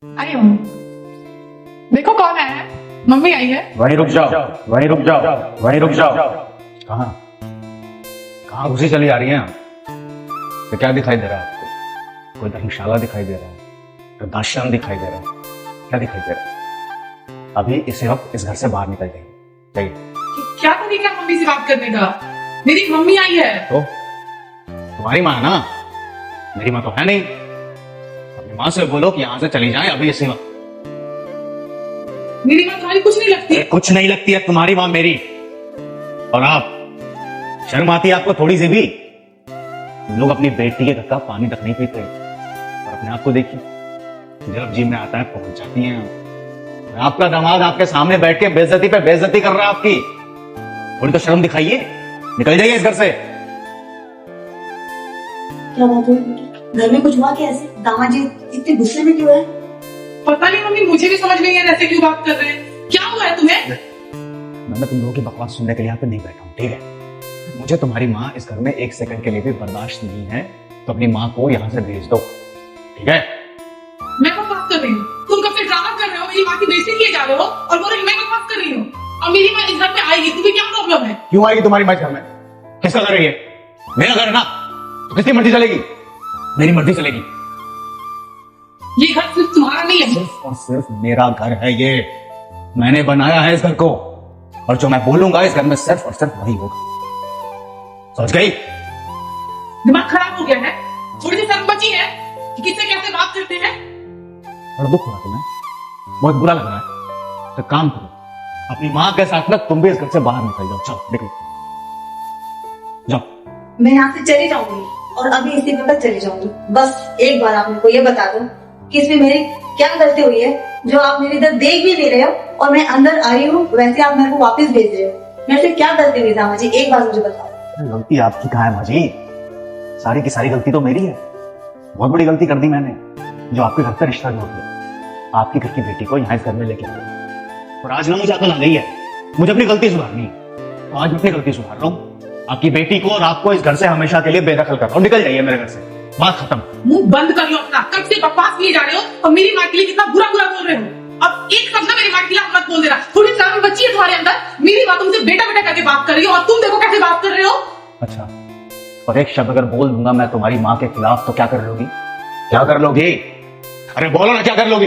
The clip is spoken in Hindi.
आई हूँ। देखो कौन आया है। मम्मी आई है। वहीं रुक जाओ, वहीं रुक जाओ, वहीं रुक जाओ। कहाँ कहाँ घुसी चली आ रही हैं? तो क्या दिखाई दे रहा है आपको? कोई धर्मशाला दिखाई दे रहा है, वृद्धाश्रम दिखाई दे रहा है, क्या दिखाई दे रहा है? अभी इसी वक्त इस घर से बाहर निकल जाइए। क्या तरीका है मम्मी से बात करने का? मेरी मम्मी आई है। तो तुम्हारी माँ ना, मेरी माँ तो है नहीं। अपनी माँ से बोलो कि यहाँ से चली जाए अभी इसी वक्त। मेरी माँ तुम्हारी कुछ नहीं लगती। कुछ नहीं लगती है तुम्हारी माँ मेरी। और आप, शर्म आती है आपको थोड़ी सी भी? लोग अपनी बेटी के घर का पानी तक नहीं पीते और अपने आप को देखिए, जब जी में आता है पहुंच जाती हैं। आपका दामाद आपके सामने बैठ के बेइज्जती पे बेइज्जती कर रहा है आपकी। थोड़ी तो शर्म दिखाइए, निकल जाइए इस घर से। क्या बात हुई? घर में कुछ हुआ क्या? ऐसे दामाद जी इतने गुस्से में क्यों है? पता नहीं मम्मी, मुझे भी समझ नहीं है ऐसे क्यों बात कर रहे हैं। क्या हुआ है तुम्हें? मैं तुम लोगों की बकवास सुनने के लिए यहाँ पे नहीं बैठा हूँ, ठीक है? मुझे तुम्हारी माँ इस घर में एक सेकंड के लिए भी बर्दाश्त नहीं है, तो अपनी माँ को यहाँ से भेज दो, ठीक है? मैं बकवास कर रही हूँ? तुम कब से ड्रामा कर रहे हो, मेरी माँ की बेइज्जती किए जा रहे हो और बोल रहे हो मैं बकवास कर रही हूँ। और मेरी माँ इस घर में आएगी, तुम्हें क्या प्रॉब्लम है? क्यों आएगी तुम्हारी माँ इस घर में? किसका घर है ये? मेरा घर है ना, तो किसकी मर्जी चलेगी? मेरी मर्जी चलेगी। ये घर सिर्फ तुम्हारा नहीं है। सिर्फ और सिर्फ मेरा घर है ये। मैंने बनाया है इस घर को, और जो मैं बोलूंगा इस घर में सिर्फ और सिर्फ वही होगा। समझ गई? दिमाग खराब हो गया है? थोड़ी सी शर्म बची है कि किससे कैसे बात करते हैं? बड़ा दुख हो रहा तुम्हें, बहुत बुरा लग रहा है। तो काम करो, अपनी माँ के साथ ना तुम भी इस घर से बाहर निकल जाओ। चलो निकलो, जाओ। मैं यहाँ से चली जाऊंगी और अभी इसी वक्त चली जाऊंगी। बस एक बार आप मेरे को ये बता दो कि इसमें मेरी क्या गलती हुई है जो आप मेरी इधर देख भी नहीं रहे हो, और मैं अंदर आई हूँ वैसे आप मेरे को वापस भेज रहे हो। मेरे से क्या गलती हुई दामाद जी, एक बार मुझे बताओ। गलती आपकी कहाँ है माँ जी? सारी की सारी गलती तो मेरी है। बहुत बड़ी गलती कर दी मैंने, जो आपके घर से रिश्ता जोड़ दिया, आपकी घर की बेटी को यहाँ इस घर में लेके आया। और आज ना मुझे अकल आ गई है, मुझे अपनी गलती सुधारनी है। तो आज मैं अपनी गलती सुधार रहा हूँ। आपकी बेटी को और आपको इस घर से हमेशा के लिए बेदखल कर रहा हूँ। निकल जाइए मेरे घर से, बात खत्म। मुंह बंद कर लो अपना। कब से बकवास किए जा रहे हो और मेरी माँ के लिए कितना बुरा बुरा बोल रहे हो। अब एक शब्द ना मेरी माँ के लिए मत बोल देना। थोड़ी शर्म बची है तुम्हारे अंदर। मेरी माँ तुमसे बेटा बेटा करके बात कर रही हो और तुम देखो कैसे बात कर रहे हो। अच्छा, और एक शब्द अगर बोल दूंगा मैं तुम्हारी माँ के खिलाफ तो क्या कर लोगी? क्या कर लोगी? अरे बोलो ना, क्या कर लोगी?